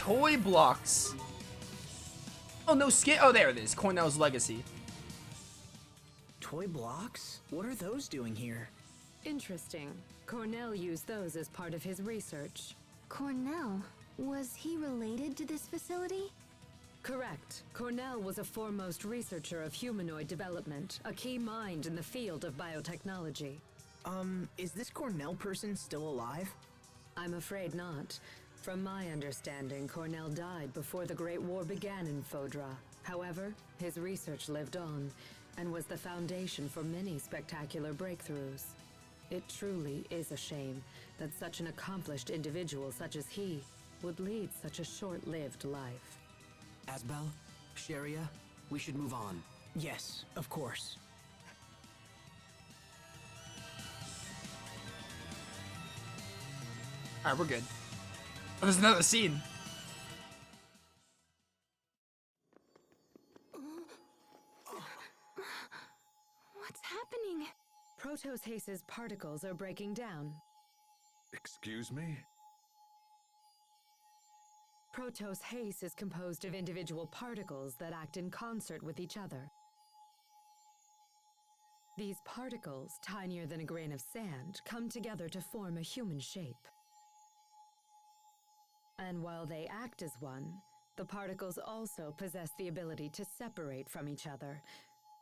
toy blocks. Oh, no skin. Oh, there it is. Cornell's legacy. Toy blocks? What are those doing here? Interesting. Cornell used those as part of his research. Cornell? Was he related to this facility? Correct. Cornell was a foremost researcher of humanoid development, a key mind in the field of biotechnology. Is this Cornell person still alive? I'm afraid not. From my understanding, Cornell died before the Great War began in Fodra. However, his research lived on, and was the foundation for many spectacular breakthroughs. It truly is a shame that such an accomplished individual such as he would lead such a short-lived life. Asbel, Sharia, we should move on. Yes, of course. Alright, we're good. Oh, there's another scene. What's happening? Protos Hace's particles are breaking down. Excuse me? Protos Hace is composed of individual particles that act in concert with each other. These particles, tinier than a grain of sand, come together to form a human shape. And while they act as one, the particles also possess the ability to separate from each other,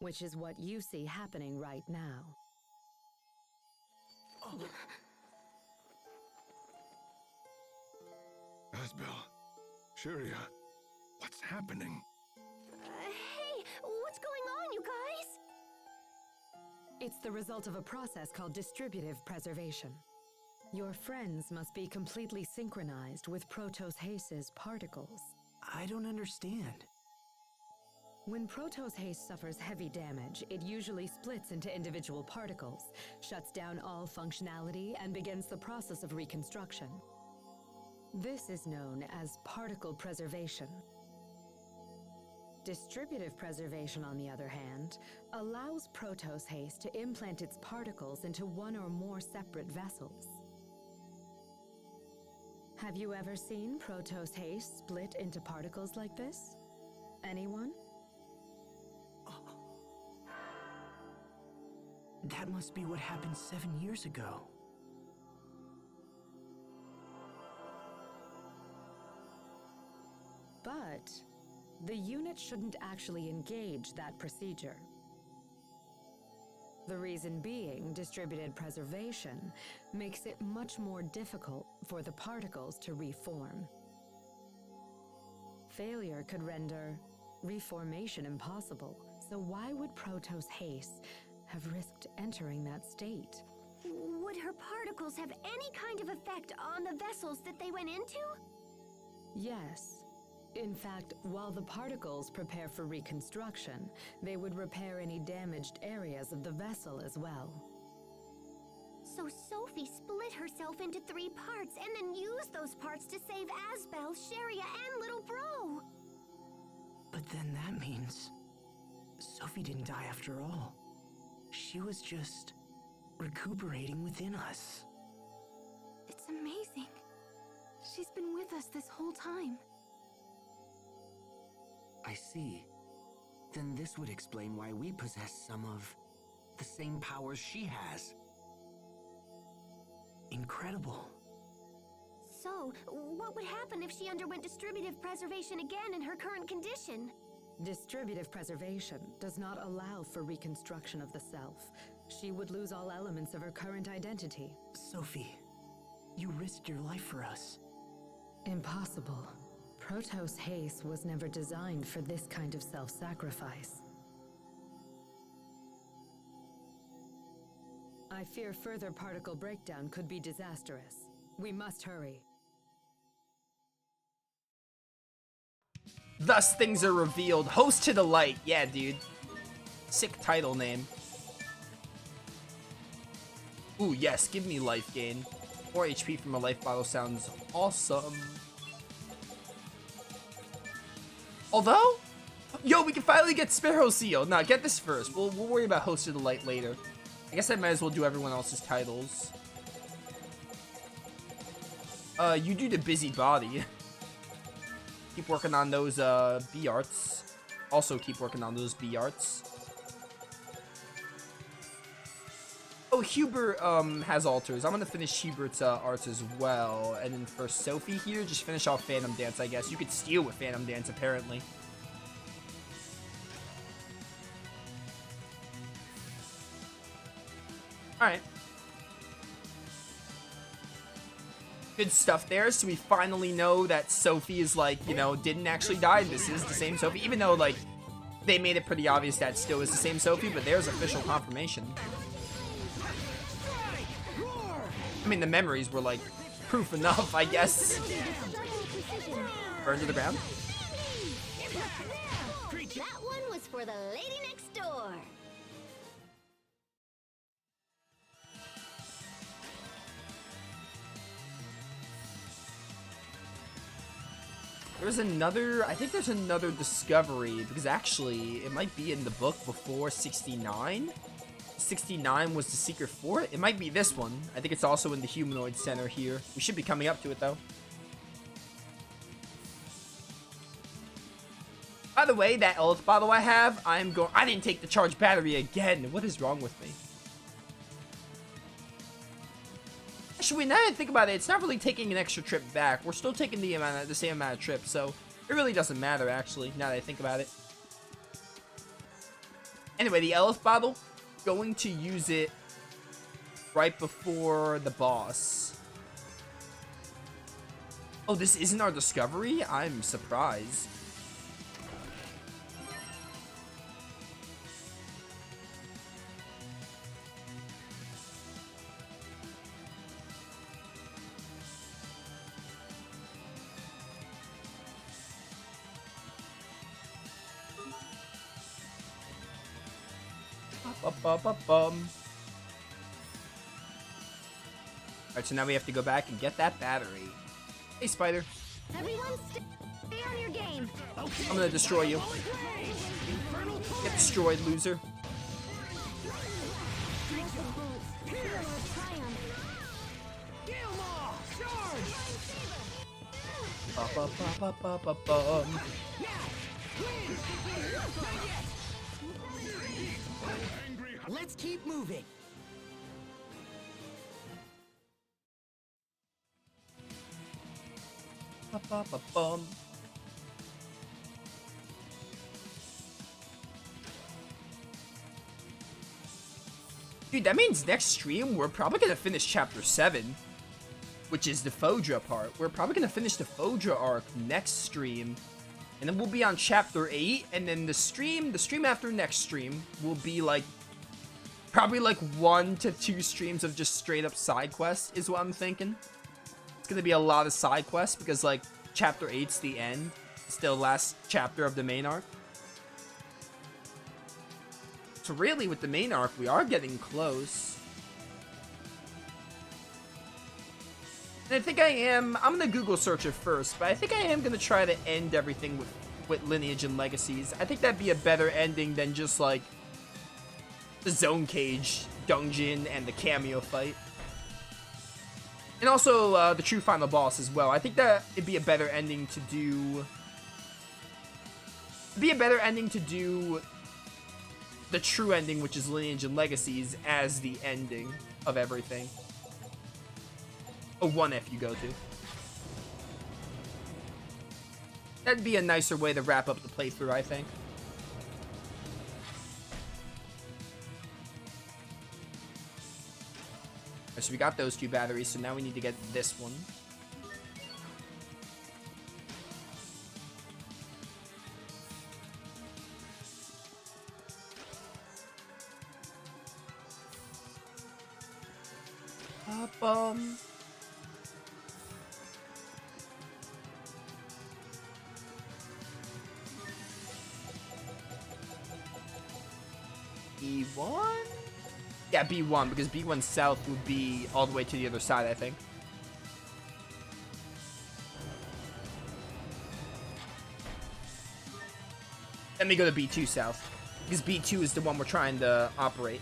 which is what you see happening right now. Asbel, Sharia, what's happening? Hey, what's going on, you guys? It's the result of a process called distributive preservation. Your friends must be completely synchronized with Protos Hace's particles. I don't understand. When Protos Hace suffers heavy damage, it usually splits into individual particles, shuts down all functionality, and begins the process of reconstruction. This is known as particle preservation. Distributive preservation, on the other hand, allows Protos Hace to implant its particles into one or more separate vessels. Have you ever seen Protos Hace split into particles like this? Anyone? That must be what happened 7 years ago. But the unit shouldn't actually engage that procedure. The reason being, distributed preservation makes it much more difficult for the particles to reform. Failure could render reformation impossible, so why would Protos Hace have risked entering that state? Would her particles have any kind of effect on the vessels that they went into? Yes. In fact, while the particles prepare for reconstruction, they would repair any damaged areas of the vessel as well. So Sophie split herself into 3 parts and then used those parts to save Asbel, Sharia, and little bro. But then that means Sophie didn't die after all. She was just recuperating within us. It's amazing. She's been with us this whole time. I see. Then this would explain why we possess some of the same powers she has. Incredible. So, what would happen if she underwent distributive preservation again in her current condition? Distributive preservation does not allow for reconstruction of the self. She would lose all elements of her current identity. Sophie, you risked your life for us. Impossible. Protos Hace was never designed for this kind of self-sacrifice. I fear further particle breakdown could be disastrous. We must hurry. Thus things are revealed. Host to the light. Yeah, dude. Sick title name. Ooh, yes. Give me life gain. 4 HP from a life bottle sounds awesome. Although, yo, we can finally get Sparrow Seal. Nah, get this first. We'll worry about Host of the Light later. I guess I might as well do everyone else's titles. You do the busybody. Keep working on those B arts. Also keep working on those B arts. Oh, Hubert has altars. I'm gonna finish Hubert's arts as well. And then for Sophie here, just finish off Phantom Dance, I guess. You could steal with Phantom Dance, apparently. Alright. Good stuff there. So we finally know that Sophie is like, you know, didn't actually die. This is the same Sophie. Even though, like, they made it pretty obvious that still is the same Sophie. But there's official confirmation. I mean, the memories were, like, proof enough, I guess. Burn to the ground. That one was for the lady next door. There's another, I think there's another discovery, because actually, it might be in the book before 69. 69 was the secret fort. It might be this one. I think it's also in the humanoid center here. We should be coming up to it, though. By the way, that Elf bottle I have, I didn't take the charged battery again. What is wrong with me? Actually, now that I think about it, it's not really taking an extra trip back. We're still taking the same amount of trips, so it really doesn't matter, actually, now that I think about it. Anyway, the Elf bottle, going to use it right before the boss. Oh, this isn't our discovery? I'm surprised. Alright, so now we have to go back and get that battery. Hey, Spider. Everyone stay on your game. I'm gonna destroy you. Get destroyed, loser. Let's keep moving. Dude, that means next stream we're probably gonna finish chapter 7, which is the Fodra part. We're probably gonna finish the Fodra arc next stream, and then we'll be on chapter 8, and then the stream after next stream will be like probably like 1 to 2 streams of just straight up side quests is what I'm thinking. It's gonna be a lot of side quests because like chapter 8's the end. It's the last chapter of the main arc. So really with the main arc we are getting close. And I think I'm gonna Google search it first, but I think I am gonna try to end everything with Lineage and Legacies. I think that'd be a better ending than just like the Zone Cage dungeon and the cameo fight. And also the true final boss as well. I think that it'd be a better ending to do. The true ending, which is Lineage and Legacies, as the ending of everything. A 1F you go to. That'd be a nicer way to wrap up the playthrough, I think. So we got those 2 batteries, so now we need to get this one. B1? Yeah, B1, because B1 South would be all the way to the other side, I think. Let me go to B2 South, because B2 is the one we're trying to operate.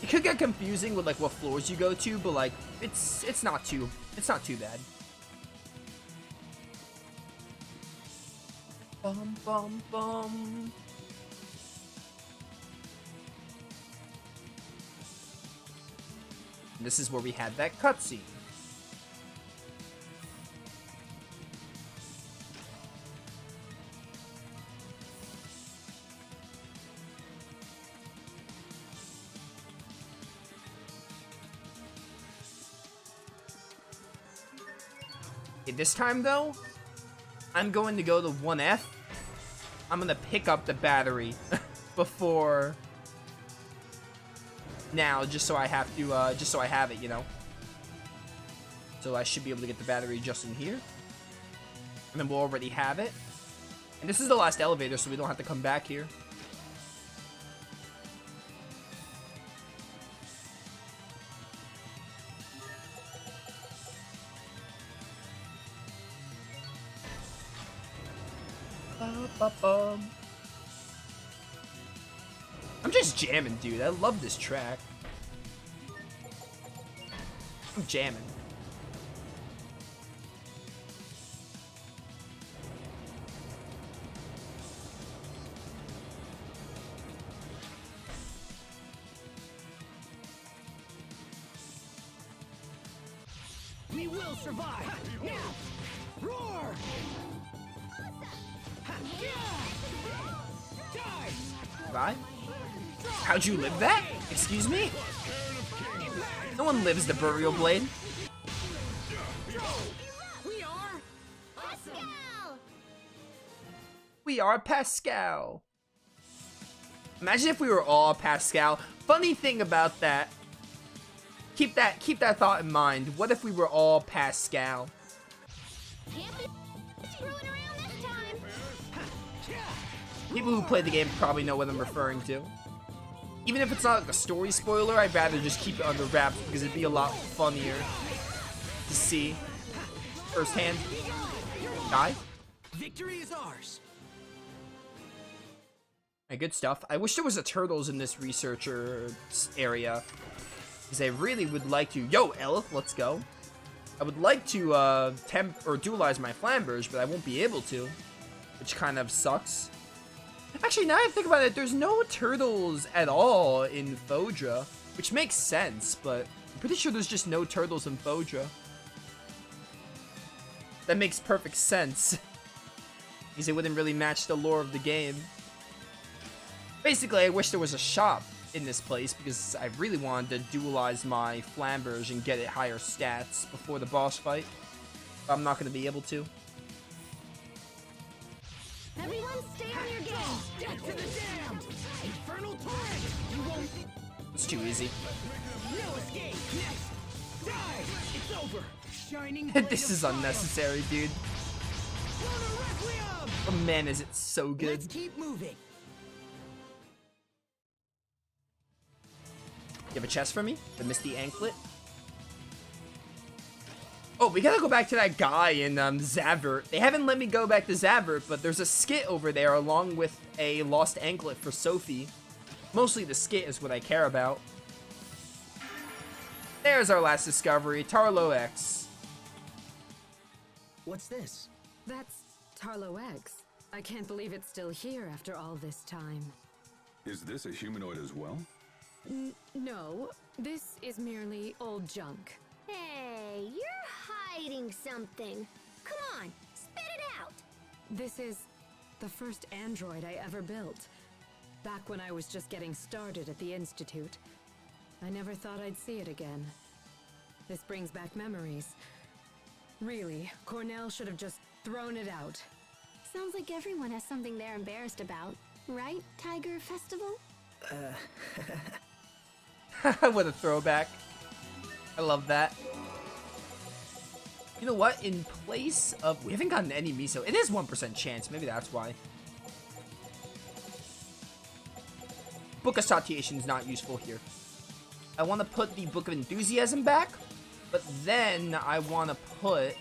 It could get confusing with like what floors you go to, but like it's not too bad. Bum bum bum. And this is where we had that cutscene. This time though, I'm going to go to 1F. I'm gonna pick up the battery before now, just so I have it, you know. So I should be able to get the battery just in here, and then we'll already have it. And this is the last elevator, so we don't have to come back here. I'm just jamming, dude. I love this track. I'm jamming. We will survive! Now! Roar! Bye. How'd you live that? Excuse me? No one lives the burial blade. We are Pascal. Imagine if we were all Pascal. Funny thing about that. Keep that thought in mind. What if we were all Pascal? People who play the game probably know what I'm referring to. Even if it's not like a story spoiler, I'd rather just keep it under wraps because it'd be a lot funnier to see firsthand. Die? Victory is ours. Alright, good stuff. I wish there was a turtles in this researcher area, because I really would like to. Yo, Elf, let's go. I would like to temp or dualize my flambers, but I won't be able to, which kind of sucks. Actually, now I think about it, there's no turtles at all in Fodra, which makes sense, but I'm pretty sure there's just no turtles in Fodra. That makes perfect sense, because it wouldn't really match the lore of the game. Basically, I wish there was a shop in this place, because I really wanted to dualize my flambers and get it higher stats before the boss fight. But I'm not going to be able to. Everyone stay on your game. Death to the damned! Infernal torrent! You won't... It's too easy. No escape! Next! Die! It's over! Shining... This is unnecessary, dude. Oh man, is it so good. Let's keep moving. You have a chest for me? The Misty Anklet? Oh, we gotta go back to that guy in Zavert. They haven't let me go back to Zavert, but there's a skit over there along with a lost anklet for Sophie. Mostly the skit is what I care about. There's our last discovery, Tarlo X. What's this? That's Tarlo X. I can't believe it's still here after all this time. Is this a humanoid as well? No, this is merely old junk. Hey, you're hiding something. Come on, spit it out. This is the first android I ever built. Back when I was just getting started at the Institute. I never thought I'd see it again. This brings back memories. Really, Cornell should have just thrown it out. Sounds like everyone has something they're embarrassed about. Right, Tiger Festival? What a throwback. I love that. You know what? In place of... We haven't gotten any miso. It is 1% chance. Maybe that's why. Book of Satiation is not useful here. I want to put the Book of Enthusiasm back, but then I want to put...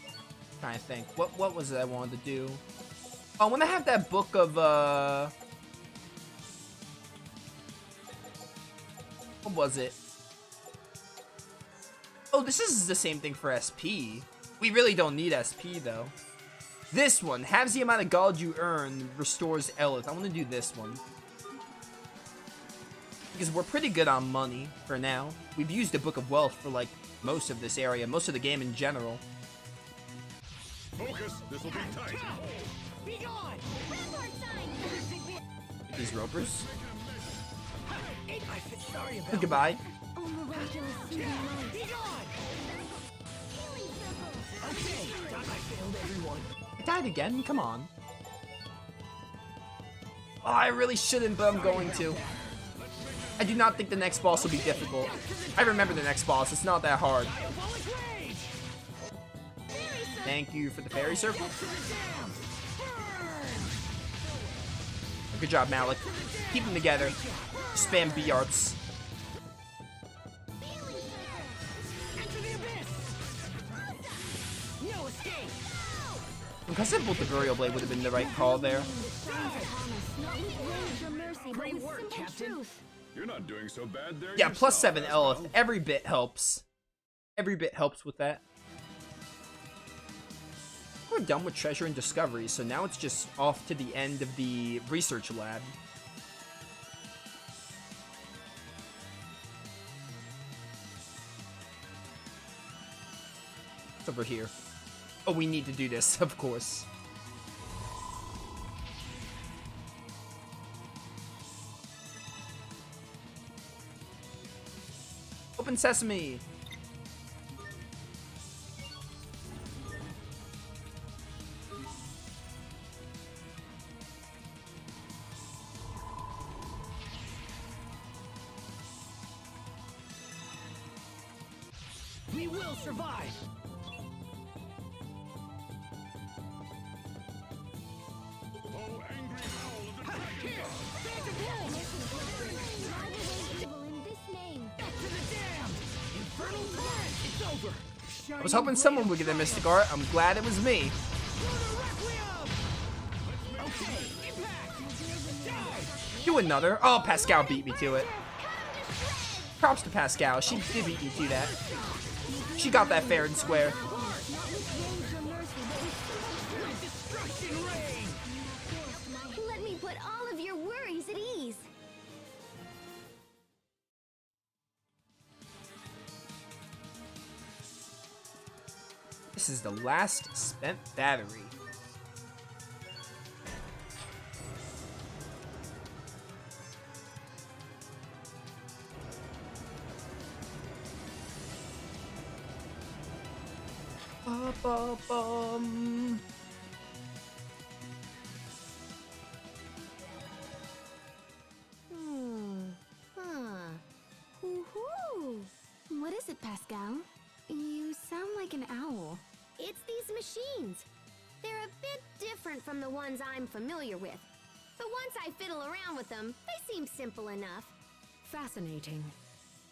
I'm trying to think. What was it I wanted to do? Oh, I want to have that Book of... What was it? Oh, this is the same thing for SP. We really don't need SP, though. This one, halves the amount of gold you earn, restores Elith. I want to do this one. Because we're pretty good on money for now. We've used the Book of Wealth for, like, most of this area, most of the game in general. Focus. This will be tight. Be gone! These ropers. Sorry about Goodbye. Oh, miraculous Be gone! Okay, thought I failed everyone. I died again? Come on. Oh, I really shouldn't, but I'm going to. I do not think the next boss will be difficult. I remember the next boss. It's not that hard. Thank you for the fairy circle. Good job, Malik. Keep them together. Spam B arts. Because I built the Burial Blade would have been the right call there. Great work, Captain. You're not doing so bad there. Yeah, plus yourself, 7 Asbel. Elith. Every bit helps. Every bit helps with that. We're done with treasure and discovery, so now it's just off to the end of the research lab. It's over here. Oh, we need to do this, of course. Open sesame! We will survive! Oh, angry howl of the dragon. In this name. To the dam! Infernal blast! It's over! I was hoping someone would get a Mystic Art. I'm glad it was me. Okay, impact! Die! Do another. Oh, Pascal beat me to it. Props to Pascal. She did beat me to that. She got that fair and square. Let me put all of your worries at ease. This is the last spent battery. Ba-ba-bum. Woohoo! What is it, Pascal? You sound like an owl. It's these machines. They're a bit different from the ones I'm familiar with. But once I fiddle around with them, they seem simple enough. Fascinating.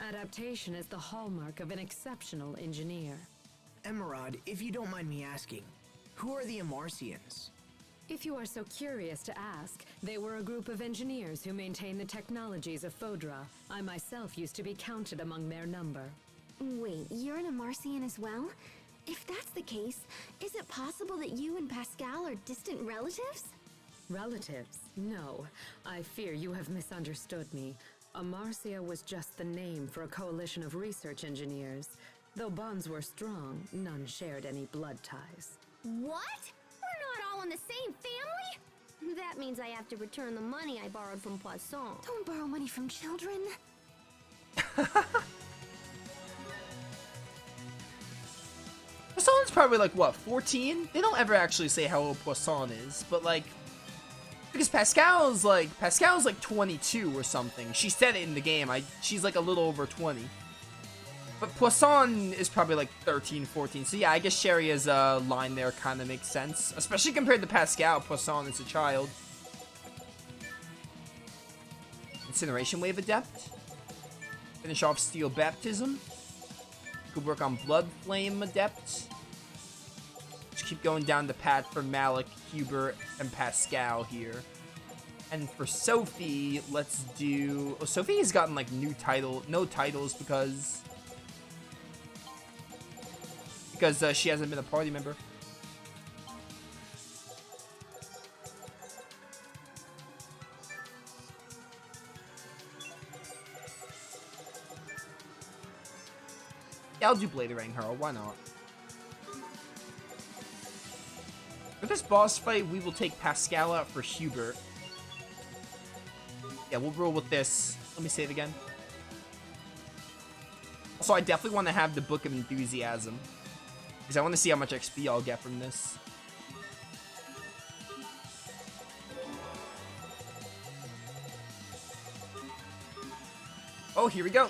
Adaptation is the hallmark of an exceptional engineer. Emerald, if you don't mind me asking, who are the Amarcians? If you are so curious to ask, they were a group of engineers who maintain the technologies of Fodra. I myself used to be counted among their number. Wait, you're an Amarcian as well? If that's the case, is it possible that you and Pascal are distant relatives? Relatives? No. I fear you have misunderstood me. Amarcia was just the name for a coalition of research engineers. Though bonds were strong, none shared any blood ties. What? We're not all in the same family? That means I have to return the money I borrowed from Poisson. Don't borrow money from children. Poisson's probably like, what, 14? They don't ever actually say how old Poisson is, but like... Because Pascal's like 22 or something. She said it in the game. She's like a little over 20. But Poisson is probably like 13, 14. So yeah, I guess Sheria's line there kind of makes sense. Especially compared to Pascal. Poisson is a child. Incineration Wave Adept. Finish off Steel Baptism. Could work on Blood Flame Adept. Just keep going down the path for Malik, Hubert, and Pascal here. And for Sophie, let's do... Oh, Sophie has gotten, like, no titles because she hasn't been a party member. Yeah, I'll do Blading Hurl, why not? For this boss fight, we will take Pascal out for Hubert. Yeah, we'll roll with this. Let me say it again. Also, I definitely want to have the Book of Enthusiasm, because I want to see how much XP I'll get from this. Oh, here we go.